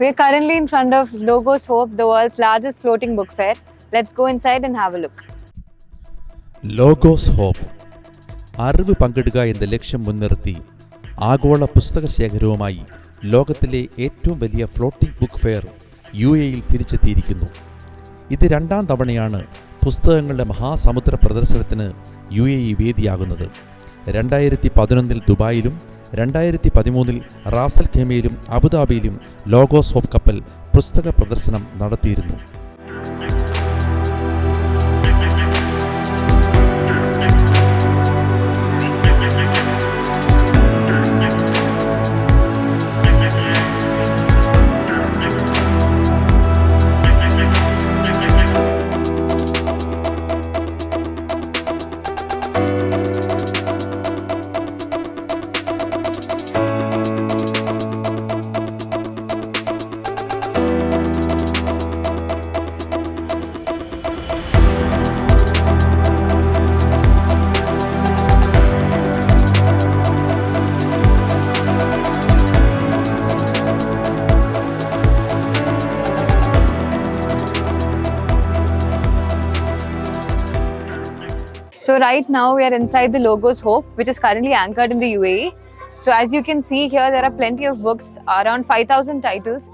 We're currently in front of Logos Hope, the world's largest floating book fair. Let's go inside and have a look. Logos Hope അറിവ് പങ്കിടുക എന്ന ലക്ഷ്യം മുൻനിർത്തി ആഗോള പുസ്തക ശേഖരവുമായി ലോകത്തിലെ ഏറ്റവും വലിയ ഫ്ലോട്ടിംഗ് ബുക്ക് ഫെയർ UAE-യിൽ തിരിച്ചെത്തിയിരിക്കുന്നു. ഇത് രണ്ടാം തവണയാണ് പുസ്തകങ്ങളുടെ മഹാസമുദ്ര പ്രദർശനത്തിന് UAE വേദിയാകുന്നത്. 2011 ദുബായിലും 2013 റാസൽ ഖൈമയിലും അബുദാബിയിലും ലോഗോസ് ഹോപ്പ് കപ്പൽ പുസ്തക പ്രദർശനം നടത്തിയിരുന്നു. So right now we are inside the Logos Hope, which is currently anchored in the UAE. So as you can see here, there are plenty of books, around 5,000 titles,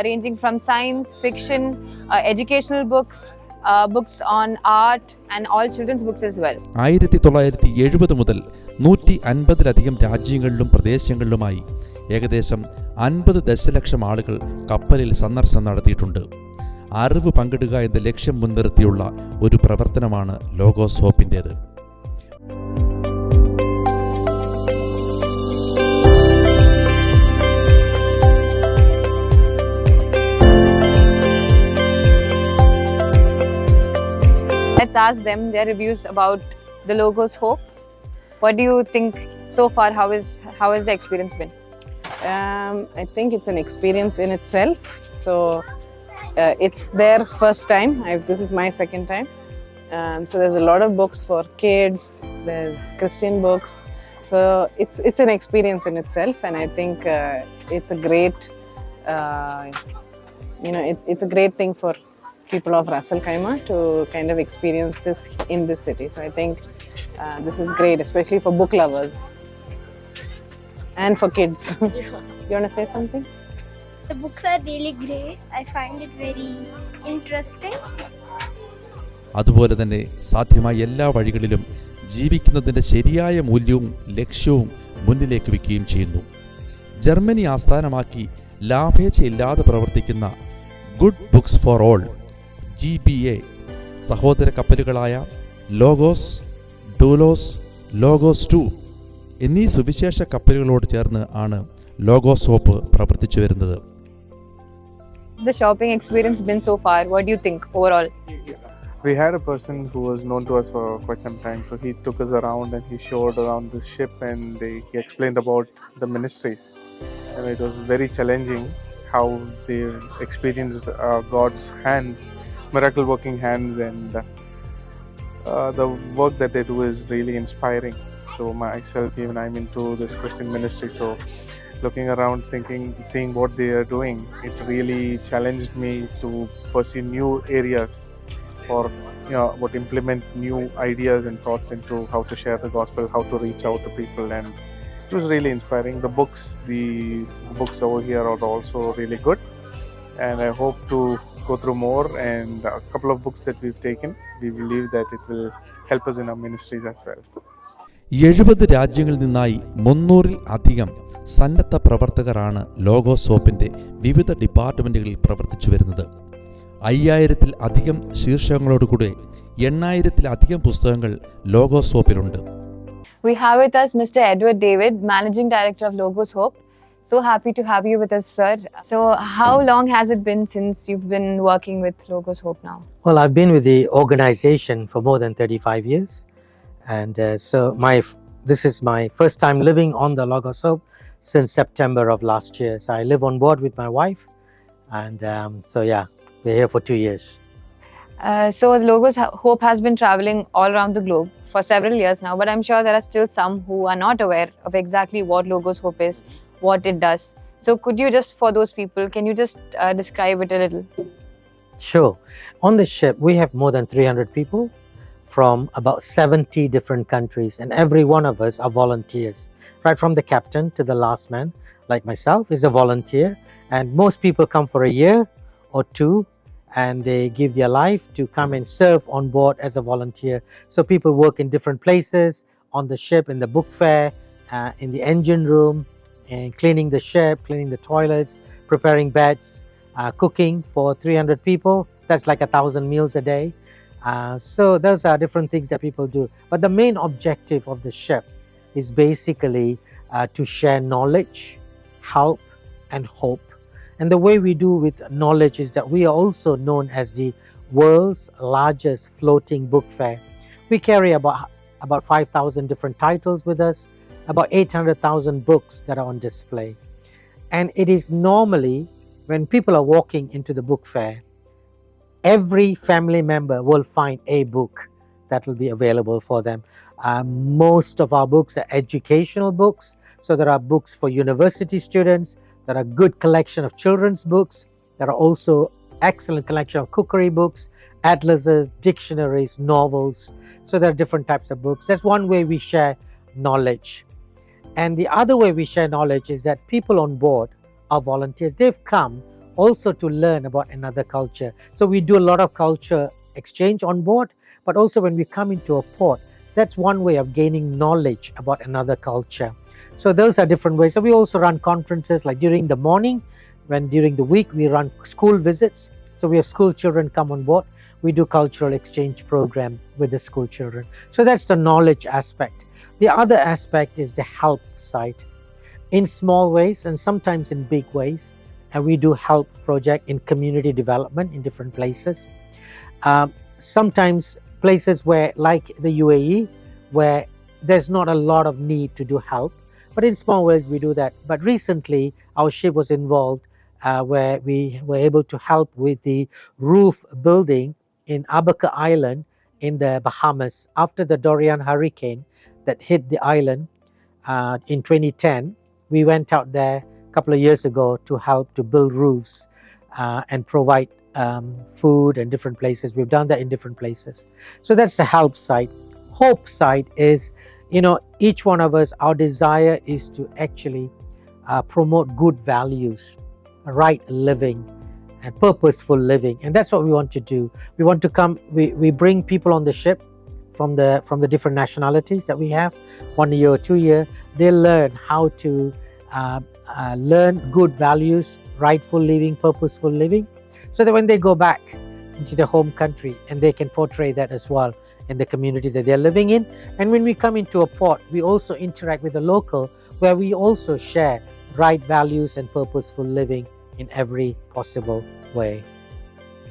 ranging from science, fiction, educational books, books on art, and all children's books as well. 1970 മുതൽ 150-ലധികം രാജ്യങ്ങളിലും പ്രദേശങ്ങളിലുമായി ഏകദേശം 50 ദശലക്ഷം ആളുകൾ കപ്പലിൽ സന്ദർശനം നടത്തിയിട്ടുണ്ട്. അറിവ് പങ്കിടുക എന്ന ലക്ഷ്യം മുൻനിർത്തിയുള്ള ഒരു പ്രവർത്തനമാണ് logos ഹോപ്പിൻ്റേത്. Let's ask them their reviews about the Logos Hope. What do you think so far? How has the experience been? I think it's an experience in itself. So it's their first time. This is my second time. So there's a lot of books for kids. There's Christian books. So it's an experience in itself, and I think it's a great, it's a great thing for people of Ras Al Khaimah to kind of experience this in this city. So I think this is great, especially for book lovers and for kids. You want to say something? The books are really great. I find it very interesting. അതുപോലെ തന്നെ സാധ്യമായ എല്ലാ വഴികളിലും ജീവിക്കുന്നതിൻ്റെ ശരിയായ മൂല്യവും ലക്ഷ്യവും മുന്നിലേക്ക് വയ്ക്കുകയും ചെയ്യുന്നു. ജർമ്മനി ആസ്ഥാനമാക്കി ലാഭേച്ഛയില്ലാതെ പ്രവർത്തിക്കുന്ന good books for all GBA സഹോദര കപ്പലുകളായ ലോഗോസ്, ഡൂലോസ്, ലോഗോസ് 2 എന്നീ സുവിശേഷ കപ്പലുകളോട് ചേർന്ന് ആണ് ലോഗോസ് ഹോപ്പ് പ്രവർത്തിച്ചു വരുന്നത്. The shopping experience been so far? What do you think overall? We had a person who was known to us for quite some time, so he took us around and he showed around the ship and he explained about the ministries, and it was very challenging how they experienced God's hands, miracle working hands, and the work that they do is really inspiring. So myself, even I'm into this Christian ministry, so looking around, seeing what they are doing, it really challenged me to pursue new areas or what implement new ideas and thoughts into how to share the gospel, how to reach out to people, and it was really inspiring. The books over here are also really good, and I hope to go through more, and a couple of books that we've taken, we believe that it will help us in our ministries as well. 70 രാജ്യങ്ങളിൽ നിന്നായി 300-ൽ-അധികം സന്നദ്ധ പ്രവർത്തകരാണ് logos ഹോപ്പിന്റെ വിവിധ ഡിപ്പാർട്ട്മെന്റുകളിൽ പ്രവർത്തിച്ചു വരുന്നത്. 5000-ൽ-അധികം ശീർഷകങ്ങളോടുകൂടി 8000-ൽ-അധികം പുസ്തകങ്ങൾ logos ഹോപ്പിലുണ്ട്. We have with us Mr. Edward David, Managing Director of Logos Hope. So happy to have you with us, sir. So how long has it been since you've been working with Logos Hope now? Well, I've been with the organization for more than 35 years. And so this is my first time living on the Logos Hope since September of last year. So I live on board with my wife. And we're here for 2 years. So Logos Hope has been traveling all around the globe for several years now, but I'm sure there are still some who are not aware of exactly what Logos Hope is, what it does. So could you just, for those people, can you just describe it a little? Sure. On the ship, we have more than 300 people from about 70 different countries, and every one of us are volunteers, right from the captain to the last man, like myself, is a volunteer. And most people come for a year or two, and they give their life to come and serve on board as a volunteer. So people work in different places on the ship, in the book fair, in the engine room, and cleaning the ship, cleaning the toilets, preparing beds, cooking for 300 people. That's like 1,000 meals a day. So those are different things that people do. But the main objective of the ship is basically to share knowledge, help, and hope. And the way we do with knowledge is that we are also known as the world's largest floating book fair. We carry about 5,000 different titles with us, about 800,000 books that are on display. And it is normally, when people are walking into the book fair, every family member will find a book that will be available for them. Most of our books are educational books. So there are books for university students. There are good collection of children's books. There are also excellent collection of cookery books, atlases, dictionaries, novels. So there are different types of books. That's one way we share knowledge. And the other way we share knowledge is that people on board are volunteers. They've come also to learn about another culture. So we do a lot of culture exchange on board, but also when we come into a port, that's one way of gaining knowledge about another culture. So those are different ways. So we also run conferences like during the morning, when during the week we run school visits. So we have school children come on board. We do cultural exchange program with the school children. So that's the knowledge aspect. The other aspect is the help side. In small ways and sometimes in big ways, and we do help project in community development in different places. Sometimes places where, like the UAE, where there's not a lot of need to do help, but in small ways we do that. But recently our ship was involved where we were able to help with the roof building in Abaca Island in the Bahamas after the Dorian hurricane that hit the island in 2010. We went out there a couple of years ago to help to build roofs and provide food in different places. We've done that in different places. So that's the help side. Hope side is, each one of us, our desire is to actually promote good values, right living, and purposeful living. And that's what we want to do. We want to come, we bring people on the ship from the different nationalities that we have, 1 year or 2 year. They learn how to learn good values, rightful living, purposeful living, so that when they go back into their home country, and they can portray that as well in the community that they're living in. And when we come into a port, we also interact with the local, where we also share right values and purposeful living in every possible way.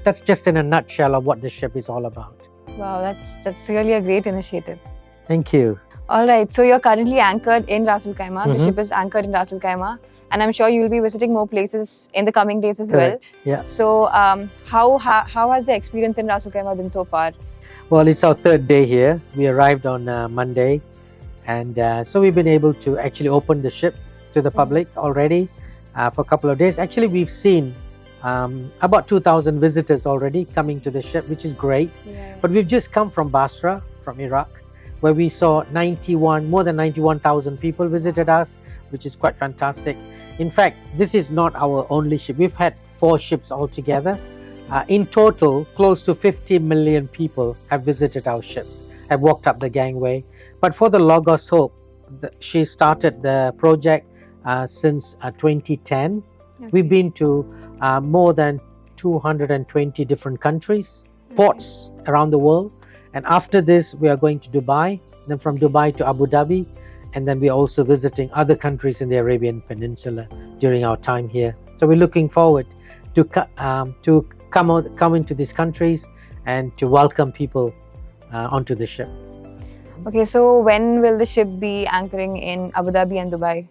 That's just in a nutshell of what the ship is all about. Wow, that's really a great initiative. Thank you. All right, so you're currently anchored in Ras Al Khaimah. The ship is anchored in Ras Al Khaimah, and I'm sure you'll be visiting more places in the coming days as Correct. well. Yeah. So, how has the experience in Ras Al Khaimah been so far? Well, it's our third day here. We arrived on Monday, and so we've been able to actually open the ship to the public already for a couple of days. Actually, we've seen about 2,000 visitors already coming to the ship, which is great. Yeah. But we've just come from Basra, from Iraq, where we saw more than 91,000 people visited us, which is quite fantastic. In fact, this is not our only ship. We've had 4 ships altogether. In total, close to 50 million people have visited our ships, have walked up the gangway. But for the Logos Hope, she started the project since 2010. Okay. We've been to more than 220 different countries, ports around the world. And after this, we are going to Dubai, then from Dubai to Abu Dhabi, and then we're also visiting other countries in the Arabian Peninsula during our time here. So we're looking forward to come into these countries and to welcome people onto the ship. Okay, so when will the ship be anchoring in Abu Dhabi and Dubai?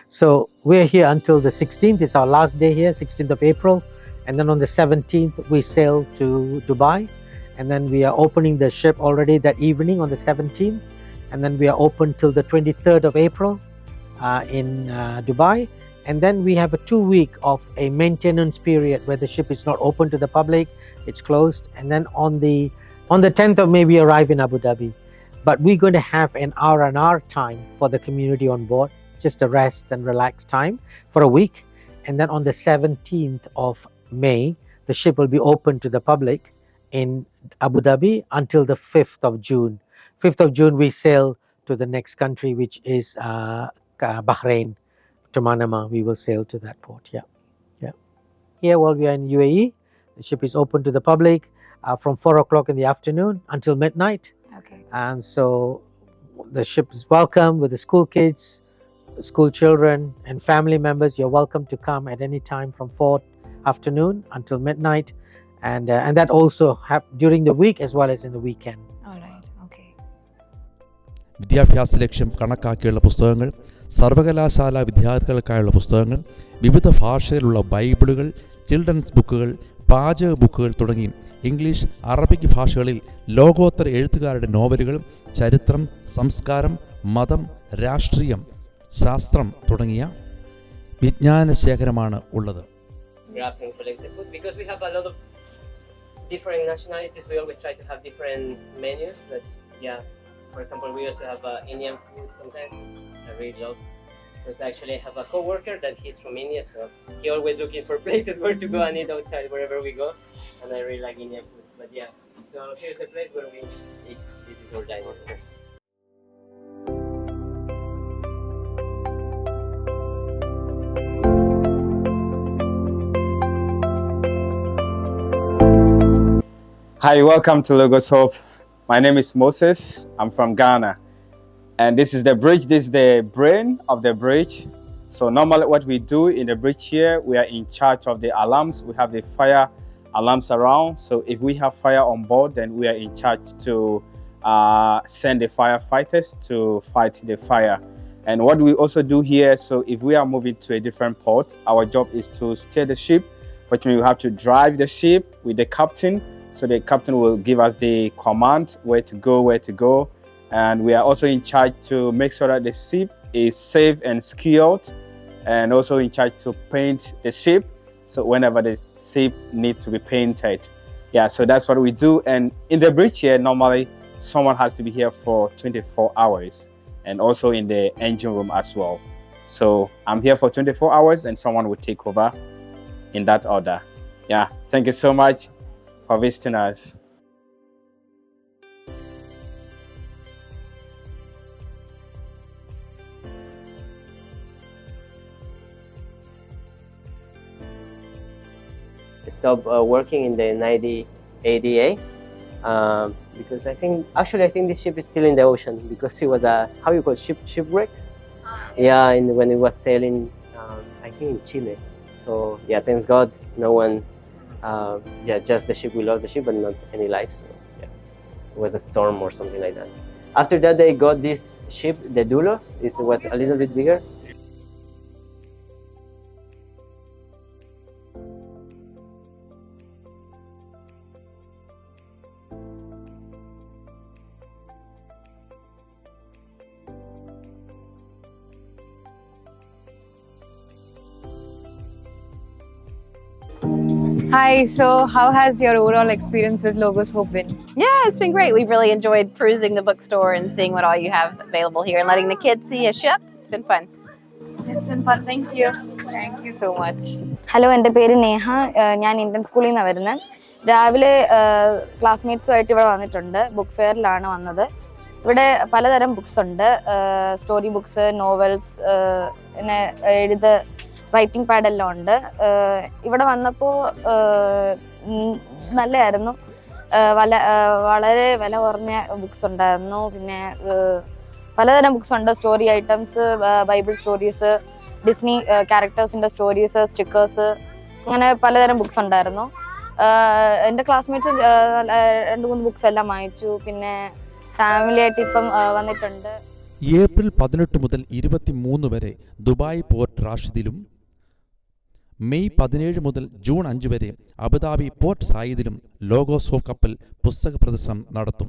So we're here until the 16th. It's our last day here, 16th of April. And then on the 17th, we sail to Dubai. And then we are opening the ship already that evening on the 17th. And then we are open till the 23rd of April in Dubai. And then we have a 2-week of a maintenance period where the ship is not open to the public, it's closed. And then on the 10th of May, we arrive in Abu Dhabi. But we're going to have an R&R time for the community on board, just a rest and relax time for a week. And then on the 17th of May, the ship will be open to the public in Abu Dhabi until the 5th of June. 5th of June, we sail to the next country, which is Bahrain, to Manama. We will sail to that port, yeah. Here, while we are in UAE, the ship is open to the public from 4 o'clock in the afternoon until midnight. Okay. And so the ship is welcome with the school kids, school children and family members. You're welcome to come at any time from 4 afternoon until midnight. And that also during the week as well as in the weekend. All right. Okay. വിദ്യാഭ്യാസ ലക്ഷ്യം കണക്കാക്കിയുള്ള പുസ്തകങ്ങൾ, സർവകലാശാല വിദ്യാർത്ഥികൾക്കായുള്ള പുസ്തകങ്ങൾ, വിവിധ ഭാഷയിലുള്ള ബൈബിളുകൾ, children's ബുക്കുകൾ, പാചക ബുക്കുകൾ തുടങ്ങി ഇംഗ്ലീഷ്, അറബിക് ഭാഷകളിൽ ലോകോത്തര എഴുത്തുകാരുടെ നോവലുകൾ, ചരിത്രം, സംസ്കാരം, മതം, രാഷ്ട്രീയം, ശാസ്ത്രം തുടങ്ങിയ വിജ്ഞാന ശേഖരമാണ് ഉള്ളത്. Because we have a lot of different nationalities, we always try to have different menus. But yeah, for example, we also have Indian food sometimes. I really love. Because actually I have a co-worker that he's from India, so he always looking for places where to go and eat outside wherever we go, and I really like Indian food. But yeah, so here's a place where we eat. This is our dining room. Hi, welcome to Logos Hope. My name is Moses. I'm from Ghana. And this is the bridge. This is the brain of the bridge. So normally what we do in the bridge here, we are in charge of the alarms. We have the fire alarms around. So if we have fire on board, then we are in charge to send the firefighters to fight the fire. And what we also do here, so if we are moving to a different port, our job is to steer the ship, which means we have to drive the ship with the captain. So the captain will give us the command where to go. And we are also in charge to make sure that the ship is safe and secured, and also in charge to paint the ship. So whenever the ship needs to be painted. Yeah, so that's what we do. And in the bridge here, normally someone has to be here for 24 hours and also in the engine room as well. So I'm here for 24 hours and someone will take over in that order. Yeah, thank you so much for visiting us. Stopped working in the 1988 because I think this ship is still in the ocean because it was a shipwreck. Yeah, when it was sailing, I think in Chile. So yeah, thanks God, no one. Just the ship. We lost the ship, but not any lives. So yeah, it was a storm or something like that. After that, they got this ship, the Doulos. It was a little bit bigger. Hi, so how has your overall experience with Logos Hope been? Yeah, it's been great. We've really enjoyed perusing the bookstore and seeing what all you have available here and letting the kids see a ship. It's been fun. It's been fun. Thank you. Thank you so much. Hello, എൻ്റെ പേര് നേഹ. ഞാൻ Indian സ്കൂളിൽ നിന്നാണ് വരുന്നത്. രാവിലെ ക്ലാസ്മേറ്റ്സുമായിട്ട് ഇവിടെ വന്നിട്ടുണ്ട്. Book ഫെയറിലാണ് വന്നത്. ഇവിടെ പലതരം ബുക്സ് ഉണ്ട്. സ്റ്റോറി ബുക്സ്, നോവൽസ്, പിന്നെ റൈറ്റിംഗ് പാഡ് എല്ലാം ഉണ്ട്. ഇവിടെ വന്നപ്പോൾ നല്ലതായിരുന്നു. വളരെ വില കുറഞ്ഞ ബുക്സ് ഉണ്ടായിരുന്നു. പിന്നെ പലതരം ബുക്സ് ഉണ്ട്. Story items, Bible stories, Disney ക്യാരക്ടേഴ്സിൻ്റെ സ്റ്റോറീസ്, സ്റ്റിക്കേഴ്സ്, അങ്ങനെ പലതരം ബുക്സ് ഉണ്ടായിരുന്നു. എൻ്റെ ക്ലാസ്മേറ്റ്സ് 2-3 ബുക്സ് എല്ലാം വാങ്ങിച്ചു. പിന്നെ ഫാമിലിയായിട്ട് ഇപ്പം വന്നിട്ടുണ്ട്. ഏപ്രിൽ 18 മുതൽ 23 വരെ ദുബായ് പോർട്ട് റാഷിദിലും മെയ് 17 മുതൽ ജൂൺ 5 വരെ അബുദാബി പോർട്ട് സായിദിലും ലോഗോസ് ഹോപ്പ് കപ്പൽ പുസ്തക പ്രദർശനം നടത്തും.